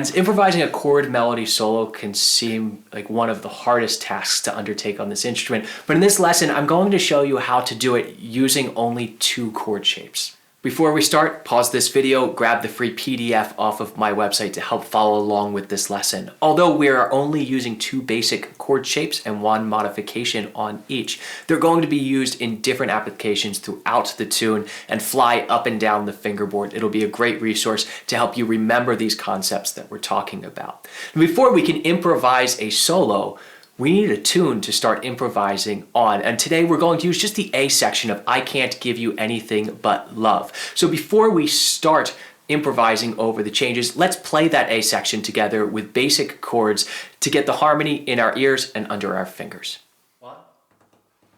friends, improvising a chord melody solo can seem like one of the hardest tasks to undertake on this instrument, but in this lesson, I'm going to show you how to do it using only 2 chord shapes. Before we start, pause this video, grab the free PDF off of my website to help follow along with this lesson. Although we are only using 2 basic chord shapes and 1 modification on each, they're going to be used in different applications throughout the tune and fly up and down the fingerboard. It'll be a great resource to help you remember these concepts that we're talking about. And before we can improvise a solo, we need a tune to start improvising on, and today we're going to use just the A section of I Can't Give You Anything But Love. So before we start improvising over the changes, let's play that A section together with basic chords to get the harmony in our ears and under our fingers. 1,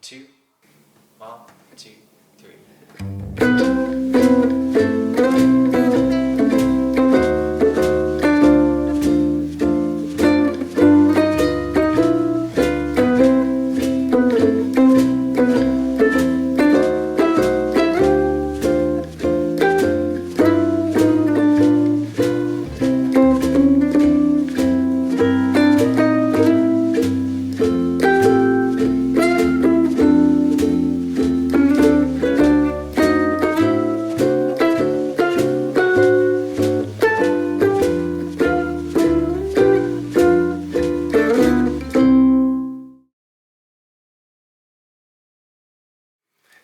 2, 1, 2, 3.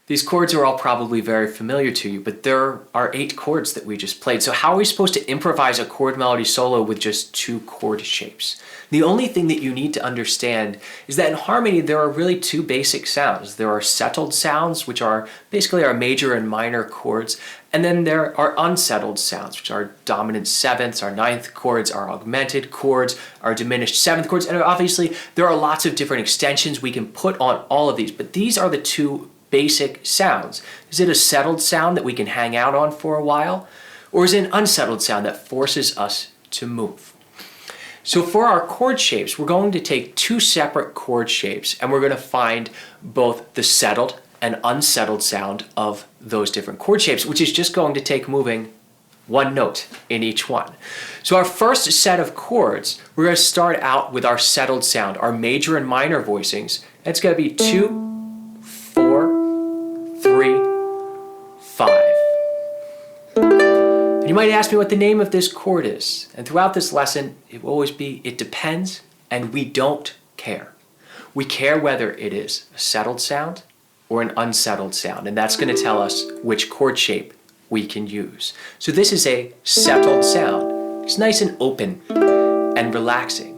These chords are all probably very familiar to you, but there are 8 chords that we just played. So how are we supposed to improvise a chord melody solo with just 2 chord shapes? The only thing that you need to understand is that in harmony, there are really 2 basic sounds. There are settled sounds, which are basically our major and minor chords, and then there are unsettled sounds, which are dominant sevenths, our 9th chords, our augmented chords, our diminished 7th chords, and obviously there are lots of different extensions we can put on all of these, but these are the 2 basic sounds. Is it a settled sound that we can hang out on for a while? Or is it an unsettled sound that forces us to move? So for our chord shapes, we're going to take 2 separate chord shapes and we're going to find both the settled and unsettled sound of those different chord shapes, which is just going to take moving 1 note in each one. So our first set of chords, we're going to start out with our settled sound, our major and minor voicings. It's going to be 2, 4, 3, 5. And you might ask me what the name of this chord is. And throughout this lesson, it will always be, it depends, and we don't care. We care whether it is a settled sound or an unsettled sound, and that's going to tell us which chord shape we can use. So this is a settled sound. It's nice and open and relaxing.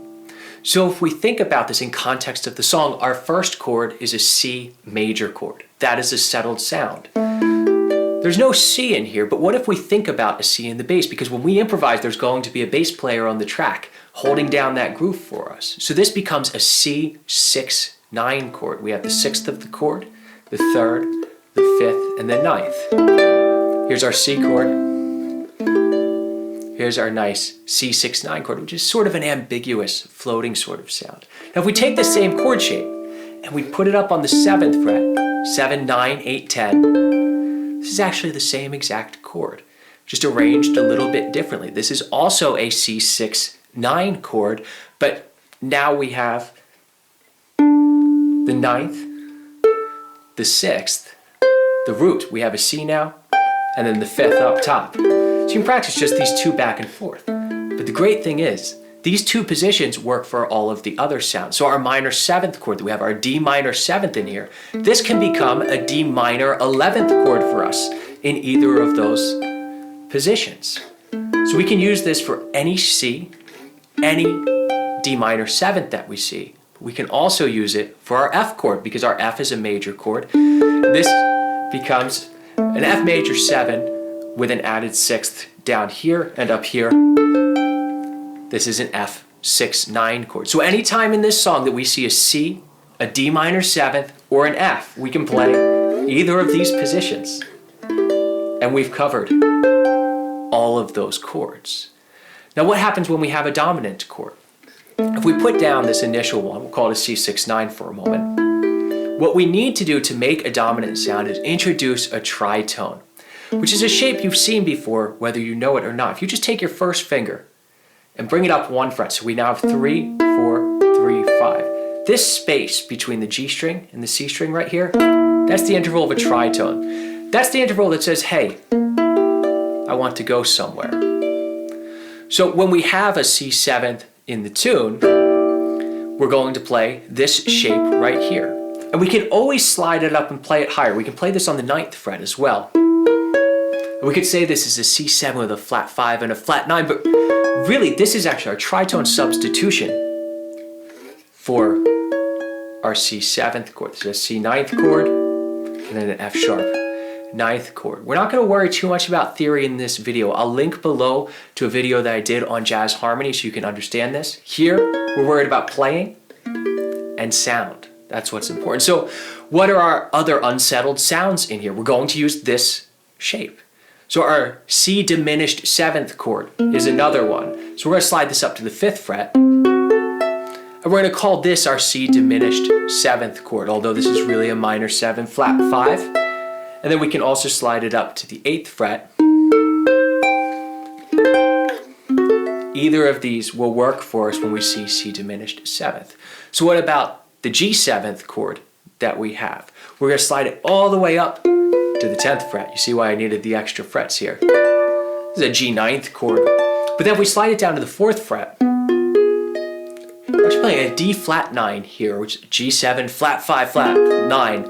So if we think about this in context of the song, our first chord is a C major chord. That is a settled sound. There's no C in here, but what if we think about a C in the bass? Because when we improvise, there's going to be a bass player on the track holding down that groove for us. So this becomes a C6-9 chord. We have the 6th of the chord, the 3rd, the 5th, and the 9th. Here's our C chord. Here's our nice C6-9 chord, which is sort of an ambiguous, floating sort of sound. Now if we take the same chord shape and we put it up on the 7th fret, 7, 9, 8, 10, this is actually the same exact chord, just arranged a little bit differently. This is also a C6-9 chord, but now we have the 9th, the 6th, the root. We have a C now, and then the 5th up top. So you can practice just these 2 back and forth. But the great thing is, these 2 positions work for all of the other sounds. So our minor 7th chord, we have our D minor 7th in here. This can become a D minor 11th chord for us in either of those positions. So we can use this for any C, any D minor 7th that we see. We can also use it for our F chord because our F is a major chord. This becomes an F major 7 with an added 6th down here and up here. This is an F6-9 chord. So anytime in this song that we see a C, a D minor 7th, or an F, we can play either of these positions. And we've covered all of those chords. Now what happens when we have a dominant chord? If we put down this initial one, we'll call it a C6-9 for a moment. What we need to do to make a dominant sound is introduce a tritone, which is a shape you've seen before, whether you know it or not. If you just take your first finger and bring it up 1 fret. So we now have 3, 4, 3, 5. This space between the G string and the C string right here, that's the interval of a tritone. That's the interval that says, hey, I want to go somewhere. So when we have a C7 in the tune, we're going to play this shape right here. And we can always slide it up and play it higher. We can play this on the 9th fret as well. And we could say this is a C7 with a flat 5 and a flat 9, but really this is actually our tritone substitution for our C7th chord. This is a C 9th chord and then an F sharp 9th chord. We're not going to worry too much about theory in this video. I'll link below to a video that I did on jazz harmony so you can understand this. Here, we're worried about playing and sound. That's what's important. So what are our other unsettled sounds in here? We're going to use this shape. So our C diminished 7th chord is another one. So we're going to slide this up to the 5th fret. And we're going to call this our C diminished 7th chord, although this is really a minor 7 flat 5. And then we can also slide it up to the 8th fret. Either of these will work for us when we see C diminished 7th. So what about the G7th chord that we have? We're going to slide it all the way up to the 10th fret. You see why I needed the extra frets here. This is a G 9th chord. But then if we slide it down to the 4th fret, we're actually playing a D flat 9 here, which is G7 flat 5 flat 9.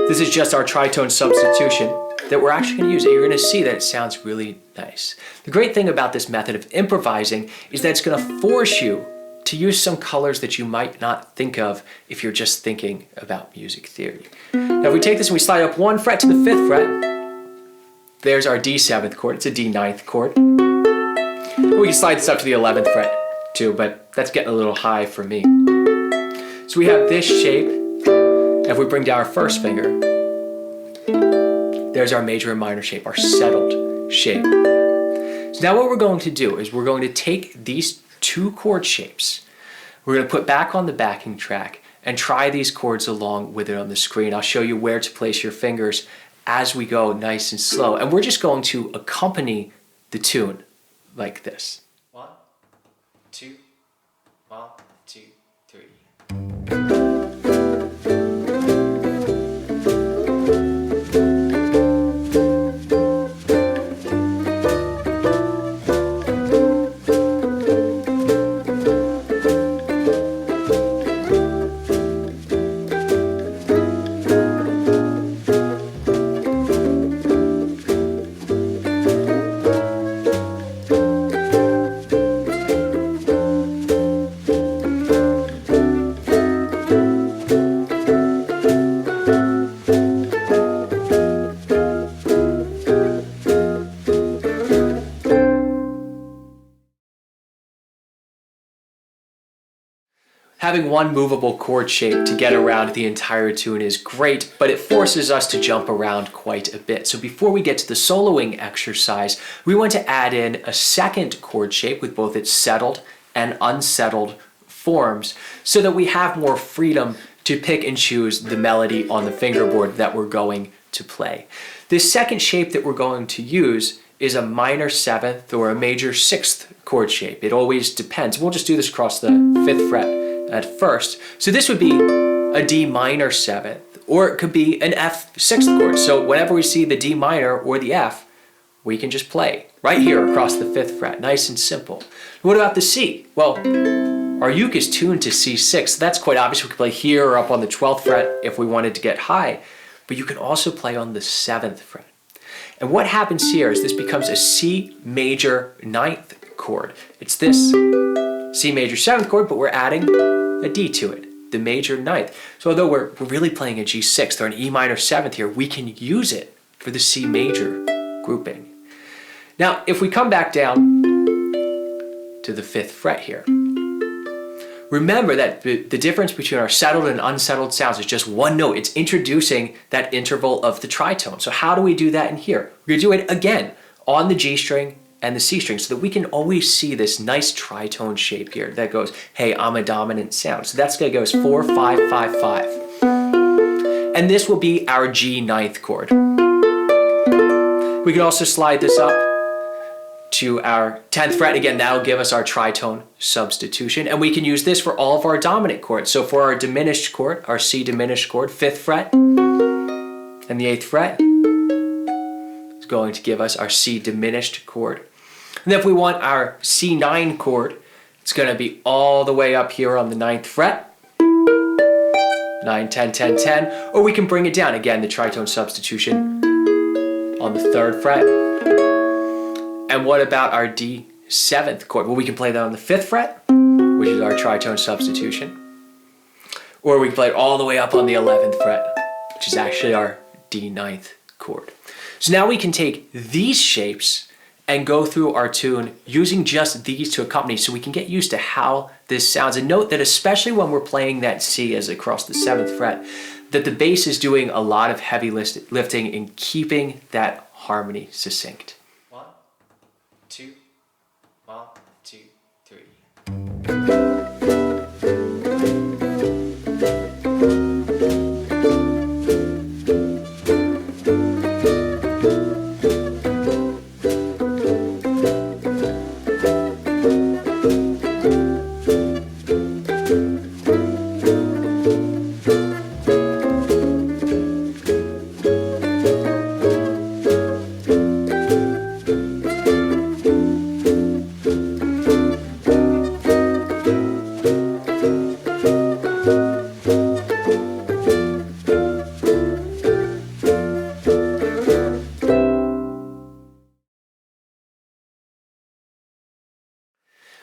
This is just our tritone substitution that we're actually going to use. And you're going to see that it sounds really nice. The great thing about this method of improvising is that it's going to force you to use some colors that you might not think of if you're just thinking about music theory. Now if we take this and we slide up 1 fret to the 5th fret, there's our D7th chord. It's a D 9th chord. We can slide this up to the 11th fret too, but that's getting a little high for me. So we have this shape, and if we bring down our first finger, there's our major and minor shape, our settled shape. So now what we're going to do is we're going to take these 2 chord shapes, we're going to put back on the backing track and try these chords along with it on the screen. I'll show you where to place your fingers as we go nice and slow. And we're just going to accompany the tune like this. 1, 2, 1, 2, 3. Having one movable chord shape to get around the entire tune is great, but it forces us to jump around quite a bit. So before we get to the soloing exercise, we want to add in a second chord shape with both its settled and unsettled forms so that we have more freedom to pick and choose the melody on the fingerboard that we're going to play. This second shape that we're going to use is a minor 7th or a major 6th chord shape. It always depends. We'll just do this across the 5th fret at first. So this would be a D minor 7th, or it could be an F 6th chord. So whenever we see the D minor or the F, we can just play right here across the 5th fret, nice and simple. What about the C? Well, our uke is tuned to C6. So that's quite obvious. We could play here or up on the 12th fret if we wanted to get high, but you can also play on the 7th fret. And what happens here is this becomes a C major 9th chord. It's this C major 7th chord, but we're adding a D to it, the major 9th. So although we're really playing a G6th or an E minor 7th here, we can use it for the C major grouping. Now, if we come back down to the 5th fret here, remember that the difference between our settled and unsettled sounds is just one note. It's introducing that interval of the tritone. So how do we do that in here? We're going to do it again on the G string and the C string so that we can always see this nice tritone shape here that goes, hey, I'm a dominant sound. So that's going to go as 4, 5, 5, 5. And this will be our G 9th chord. We can also slide this up to our 10th fret. Again, that'll give us our tritone substitution. And we can use this for all of our dominant chords. So for our diminished chord, our C diminished chord, 5th fret, and the 8th fret is going to give us our C diminished chord. And then if we want our C9 chord, it's going to be all the way up here on the 9th fret. 9, 10, 10, 10. Or we can bring it down. Again, the tritone substitution on the 3rd fret. And what about our D7th chord? Well, we can play that on the 5th fret, which is our tritone substitution. Or we can play it all the way up on the 11th fret, which is actually our D9th chord. So now we can take these shapes and go through our tune using just these to accompany, so we can get used to how this sounds. And note that especially when we're playing that C as across the 7th fret, that the bass is doing a lot of heavy lifting in keeping that harmony succinct. 1, 2, 1, 2, 3.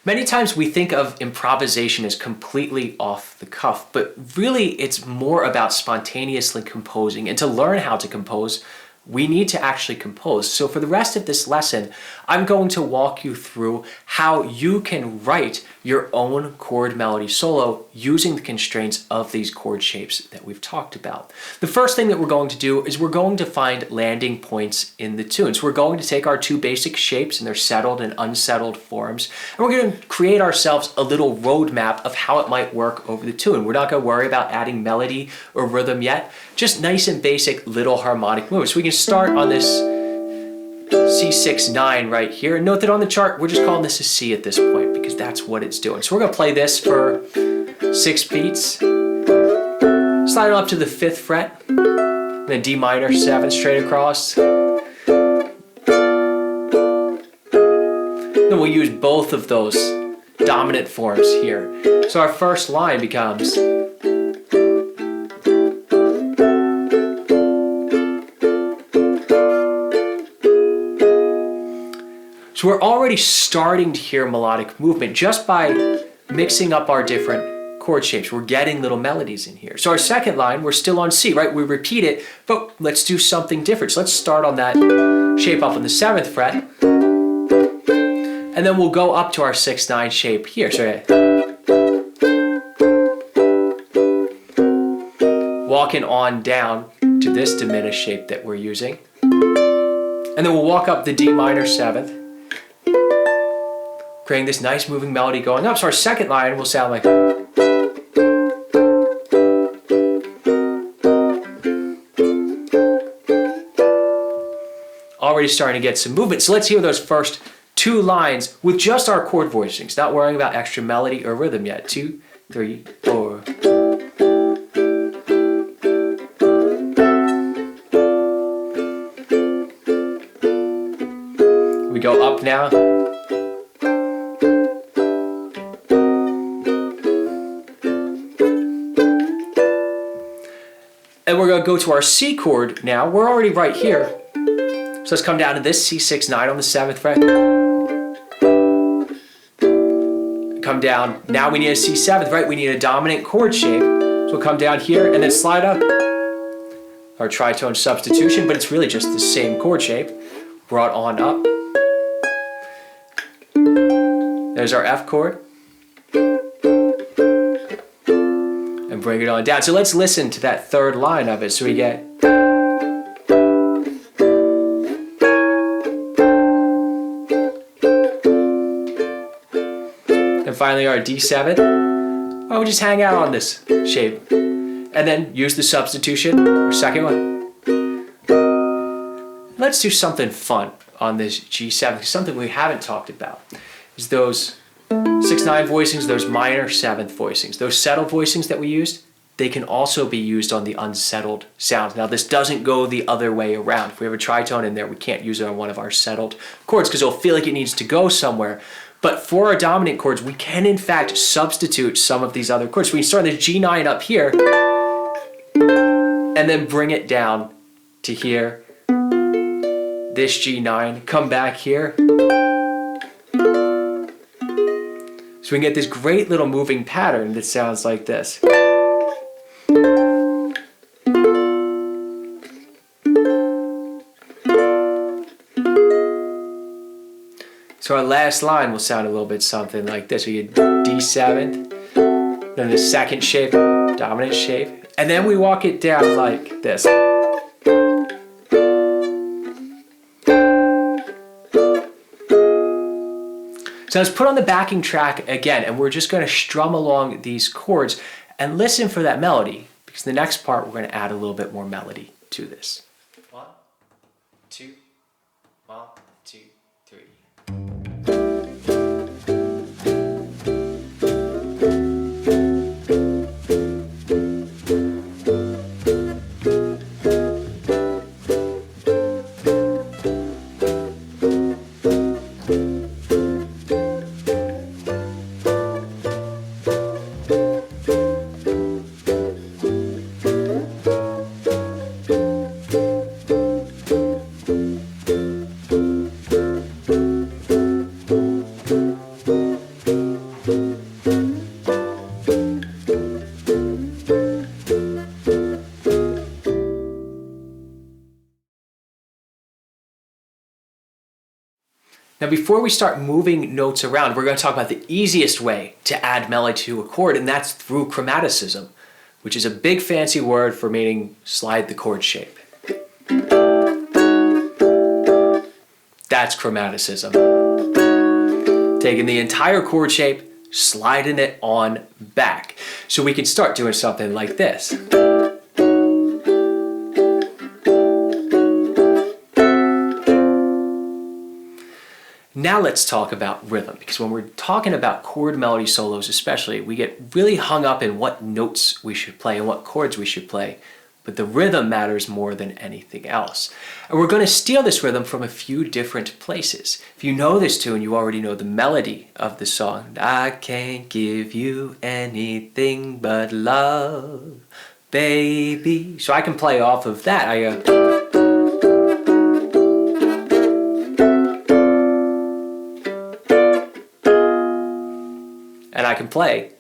Many times we think of improvisation as completely off the cuff, but really it's more about spontaneously composing. And to learn how to compose, we need to actually compose. So for the rest of this lesson, I'm going to walk you through how you can write your own chord melody solo using the constraints of these chord shapes that we've talked about. The first thing that we're going to do is we're going to find landing points in the tune. So we're going to take our two basic shapes in their settled and unsettled forms, and we're going to create ourselves a little roadmap of how it might work over the tune. We're not going to worry about adding melody or rhythm yet, just nice and basic little harmonic moves. So we can start on this C6-9 right here. And note that on the chart, we're just calling this a C at this point because that's what it's doing. So we're gonna play this for 6 beats. Slide it up to the 5th fret, and then D minor 7 straight across. Then we'll use both of those dominant forms here. So our first line becomes So we're already starting to hear melodic movement just by mixing up our different chord shapes. We're getting little melodies in here. So our second line, we're still on C, right? We repeat it, but let's do something different. So let's start on that shape up on the 7th fret. And then we'll go up to our 6-9 shape here. So walking on down to this diminished shape that we're using. And then we'll walk up the D minor 7th. Creating this nice moving melody going up. So our second line will sound like already starting to get some movement. So let's hear those first 2 lines with just our chord voicings, not worrying about extra melody or rhythm yet. 2, 3, 4. We go up now. And we're going to go to our C chord now. We're already right here. So let's come down to this C6-9 on the 7th fret. Come down. Now we need a C7th, right? We need a dominant chord shape. So we'll come down here and then slide up. Our tritone substitution, but it's really just the same chord shape. Brought on up. There's our F chord. And bring it on down. So let's listen to that 3rd line of it. So we get and finally our D7. Oh, we'll just hang out on this shape. And then use the substitution, our second one. Let's do something fun on this G7, something we haven't talked about, is those 6/9 voicings, those minor 7th voicings. Those settled voicings that we used, they can also be used on the unsettled sounds. Now this doesn't go the other way around. If we have a tritone in there, we can't use it on one of our settled chords because it'll feel like it needs to go somewhere. But for our dominant chords, we can in fact substitute some of these other chords. So we can start the G9 up here and then bring it down to here. This G9, come back here. So we can get this great little moving pattern that sounds like this. So our last line will sound a little bit something like this. We get D7, then the second shape, dominant shape, and then we walk it down like this. So let's put on the backing track again, and we're just going to strum along these chords and listen for that melody, because the next part we're going to add a little bit more melody to this. 1, 2, 1, 2, 3. Now before we start moving notes around, we're going to talk about the easiest way to add melody to a chord, and that's through chromaticism, which is a big fancy word for meaning slide the chord shape. That's chromaticism. Taking the entire chord shape, sliding it on back. So we can start doing something like this. Now let's talk about rhythm, because when we're talking about chord melody solos especially, we get really hung up in what notes we should play and what chords we should play, but the rhythm matters more than anything else. And we're going to steal this rhythm from a few different places. If you know this tune, you already know the melody of the song. I can't give you anything but love, baby. So I can play off of that. And I can play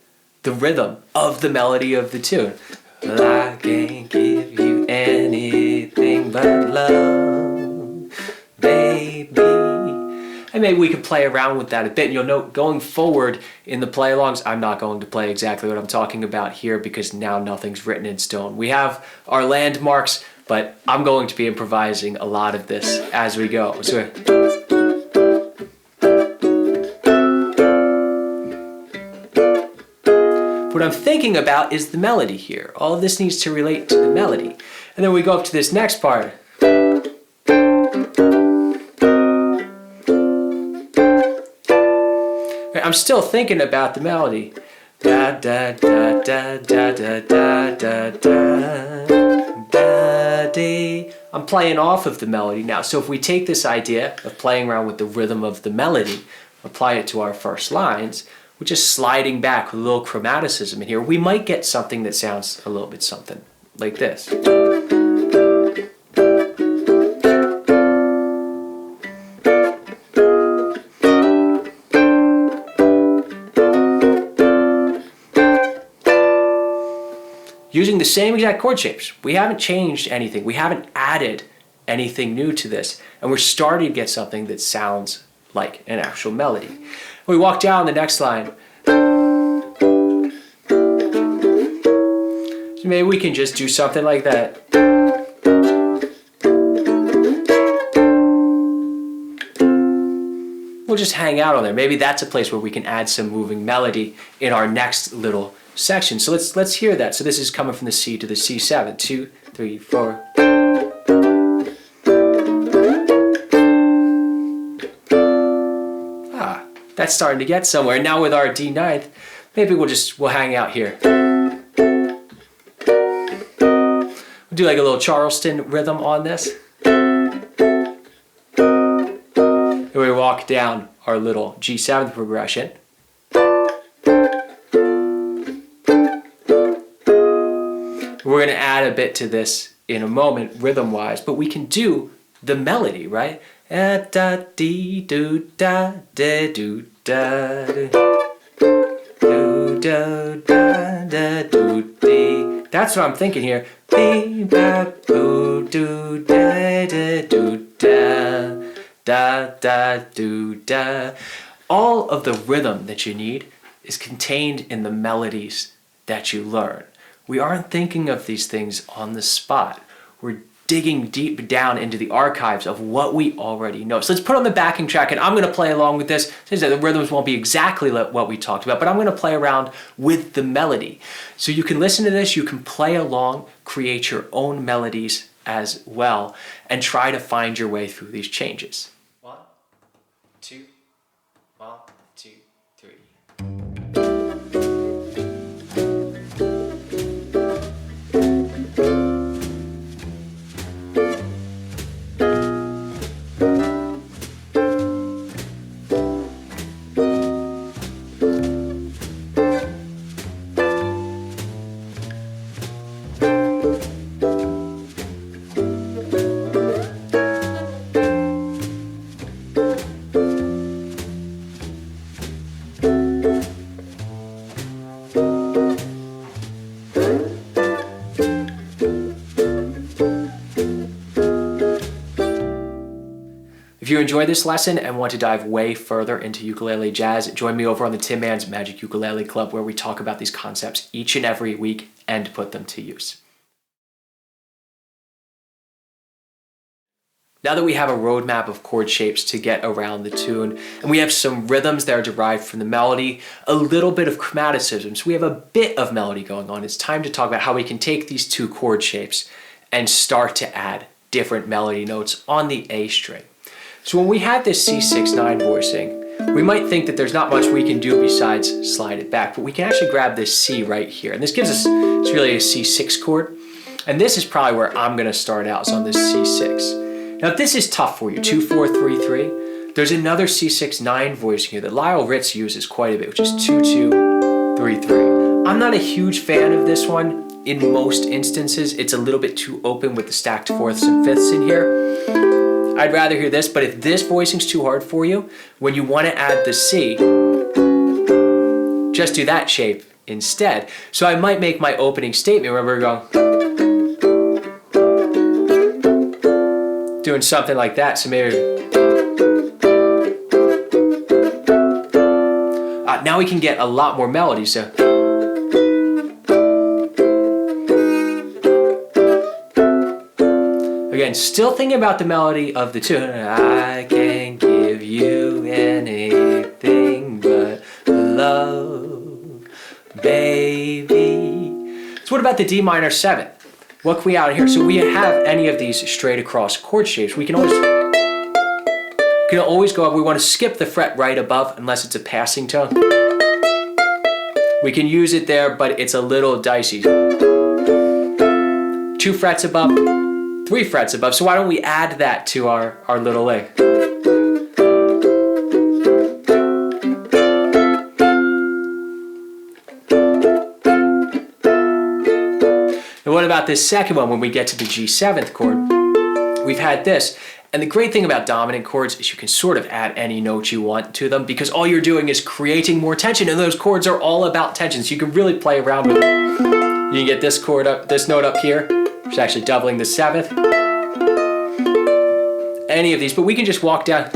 the rhythm of the melody of the tune. Well, I can't give you anything but love, baby. And maybe we can play around with that a bit. And you'll note going forward in the play-alongs, I'm not going to play exactly what I'm talking about here because now nothing's written in stone. We have our landmarks, but I'm going to be improvising a lot of this as we go. So, what I'm thinking about is the melody here. All of this needs to relate to the melody. And then we go up to this next part. I'm still thinking about the melody. Da da da da da da da da da da dee. I'm playing off of the melody now. So if we take this idea of playing around with the rhythm of the melody, apply it to our first lines, we're just sliding back with a little chromaticism in here, we might get something that sounds a little bit something like this. Using the same exact chord shapes. We haven't changed anything. We haven't added anything new to this. And we're starting to get something that sounds like an actual melody. We walk down the next line. So maybe we can just do something like that. We'll just hang out on there. Maybe that's a place where we can add some moving melody in our next little section. So let's hear that. So this is coming from the C to the C7. 2, 3, 4. That's starting to get somewhere. And now with our D ninth, maybe we'll hang out here. We'll do like a little Charleston rhythm on this. And we walk down our little G7 progression. We're going to add a bit to this in a moment, rhythm-wise, but we can do the melody, right? Da dee do da da do da do da da do dee. That's what I'm thinking here. Be ba boo do da da do da da da do da. All of the rhythm that you need is contained in the melodies that you learn. We aren't thinking of these things on the spot. We're digging deep down into the archives of what we already know. So let's put on the backing track, and I'm going to play along with this. The rhythms won't be exactly what we talked about, but I'm going to play around with the melody. So you can listen to this, you can play along, create your own melodies as well, and try to find your way through these changes. 1, 2, 1, 2, 3. If you enjoyed this lesson and want to dive way further into ukulele jazz, join me over on the Tin Man's Magic Ukulele Club, where we talk about these concepts each and every week and put them to use. Now that we have a roadmap of chord shapes to get around the tune, and we have some rhythms that are derived from the melody, a little bit of chromaticism, so we have a bit of melody going on, it's time to talk about how we can take these two chord shapes and start to add different melody notes on the A string. So when we have this C6-9 voicing, we might think that there's not much we can do besides slide it back, but we can actually grab this C right here. And this gives us, it's really a C6 chord. And this is probably where I'm gonna start out, is on this C6. Now if this is tough for you, 2, 4, 3, 3, there's another C6-9 voicing here that Lyle Ritz uses quite a bit, which is 2, 2, 3, 3. I'm not a huge fan of this one in most instances. It's a little bit too open with the stacked fourths and fifths in here. I'd rather hear this, but if this voicing's too hard for you, when you want to add the C, just do that shape instead. So I might make my opening statement where we're going, doing something like that. So maybe, now we can get a lot more melody. So. Again, still thinking about the melody of the tune. I can give you anything but love, baby. So what about the D minor 7th? What can we add here? So we have any of these straight across chord shapes. We can always go up. We want to skip the fret right above unless it's a passing tone. We can use it there, but it's a little dicey. 2 frets above, 3 frets above. So why don't we add that to our little lick? And what about this second one when we get to the G7th chord? We've had this. And the great thing about dominant chords is you can sort of add any note you want to them, because all you're doing is creating more tension, and those chords are all about tension. So you can really play around with it. You can get this chord up, this note up here, which is actually doubling the 7th. Any of these, but we can just walk down.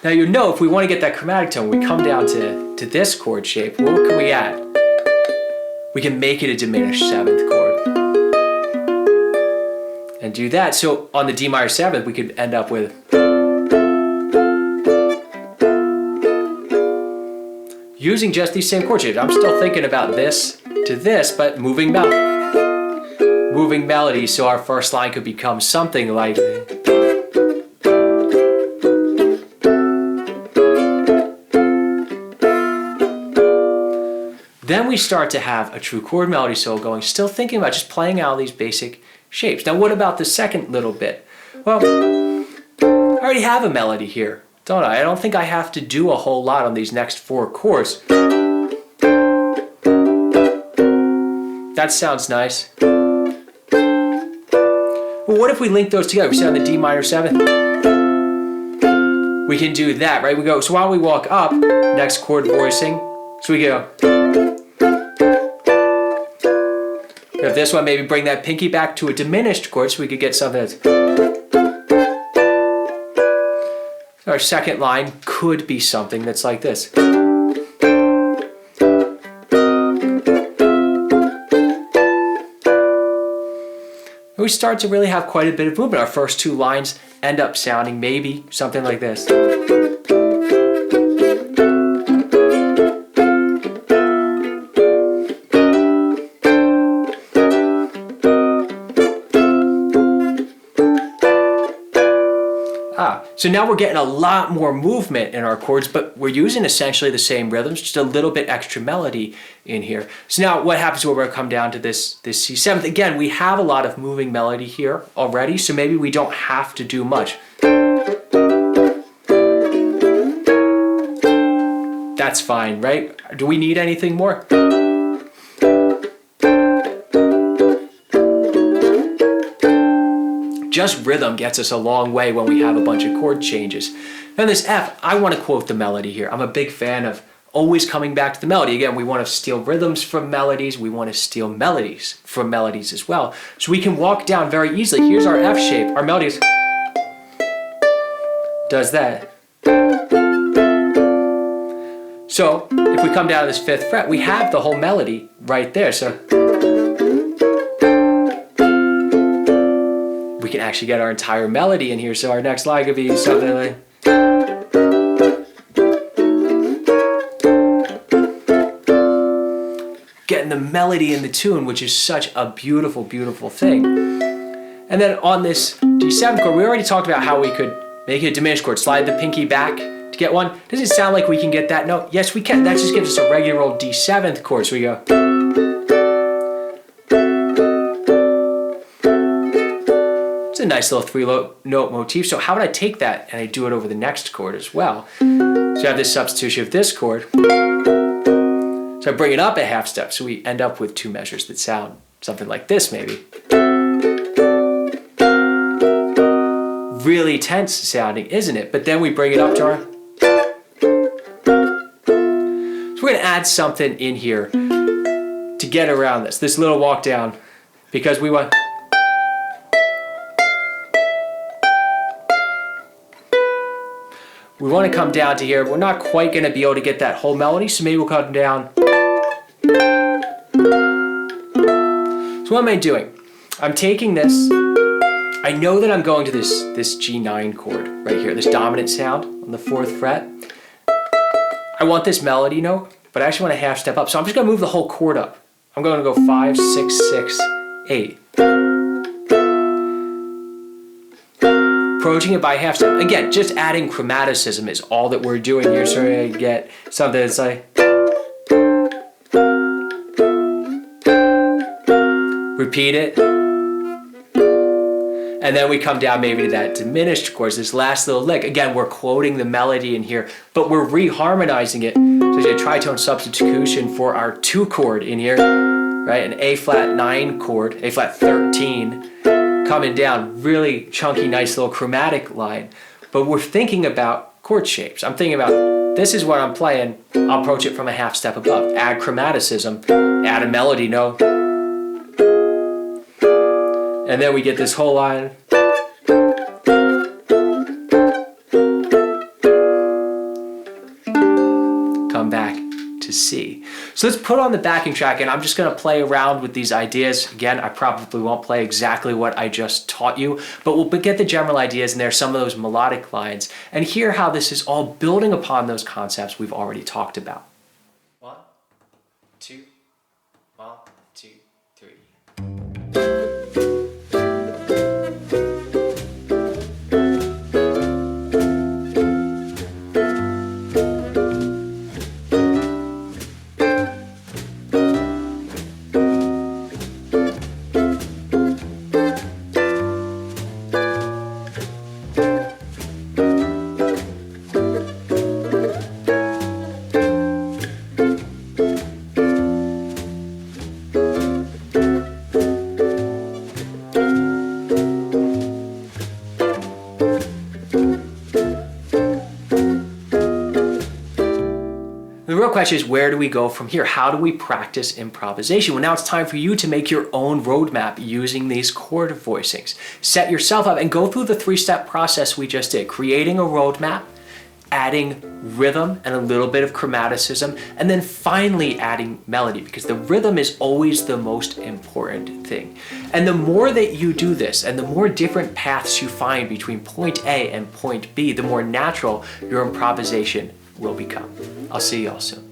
Now you know, if we want to get that chromatic tone, we come down to this chord shape. Well, what can we add? We can make it a diminished 7th chord. And do that. So on the D minor 7th, we could end up with, using just these same chord shapes. I'm still thinking about this to this, but moving melody. So our first line could become something like, Then we start to have a true chord melody solo going, still thinking about just playing out these basic shapes. Now what about the second little bit? Well, I already have a melody here, don't I? I don't think I have to do a whole lot on these next 4 chords. That sounds nice. Well, what if we link those together? We sit on the D minor 7th. We can do that, right? We go, so while we walk up, next chord voicing, so we go. If this one, maybe bring that pinky back to a diminished chord so we could get something that's... Our second line could be something that's like this. We start to really have quite a bit of movement. Our first 2 lines end up sounding maybe something like this. So now we're getting a lot more movement in our chords, but we're using essentially the same rhythms, just a little bit extra melody in here. So now what happens when we come down to this C7th? Again, we have a lot of moving melody here already, so maybe we don't have to do much. That's fine, right? Do we need anything more? Just rhythm gets us a long way when we have a bunch of chord changes. Then this F, I want to quote the melody here. I'm a big fan of always coming back to the melody. Again, we want to steal rhythms from melodies. We want to steal melodies from melodies as well. So we can walk down very easily. Here's our F shape. Our melody is... does that. So if we come down to this 5th fret, we have the whole melody right there. So we can actually get our entire melody in here. So our next line could be something like... getting the melody in the tune, which is such a beautiful, beautiful thing. And then on this D7 chord, we already talked about how we could make it a diminished chord. Slide the pinky back to get one. Does it sound like we can get that note? Yes, we can. That just gives us a regular old D7th chord. So we go... a nice little 3-note motif. So how would I take that and I do it over the next chord as well? So I have this substitution of this chord. So I bring it up a half step. So we end up with 2 measures that sound something like this maybe. Really tense sounding, isn't it? But then we bring it up to our... So we're going to add something in here to get around this little walk down, because we want... we want to come down to here. We're not quite going to be able to get that whole melody, so maybe we'll come down. So what am I doing? I'm taking this. I know that I'm going to this G9 chord right here, this dominant sound on the 4th fret. I want this melody note, but I actually want to half step up. So I'm just going to move the whole chord up. I'm going to go 5, 6, 6, 8. Approaching it by half step. Again, just adding chromaticism is all that we're doing here. So I get something that's like... repeat it. And then we come down maybe to that diminished chords, this last little lick. Again, we're quoting the melody in here, but we're reharmonizing it. So there's a tritone substitution for our 2 chord in here, right? An A flat 9 chord, A flat 13, coming down, really chunky, nice little chromatic line. But we're thinking about chord shapes. I'm thinking about, this is what I'm playing. I'll approach it from a half step above. Add chromaticism, add a melody note. And then we get this whole line. Come back to C. So let's put on the backing track, and I'm just going to play around with these ideas. Again, I probably won't play exactly what I just taught you, but we'll get the general ideas in there, some of those melodic lines, and hear how this is all building upon those concepts we've already talked about. 1, 2, 1, 2, 3. question is, where do we go from here? How do we practice improvisation? Well, now it's time for you to make your own roadmap using these chord voicings. Set yourself up and go through the 3-step process we just did, creating a roadmap, adding rhythm and a little bit of chromaticism, and then finally adding melody, because the rhythm is always the most important thing. And the more that you do this and the more different paths you find between point A and point B, the more natural your improvisation will become. I'll see you all soon.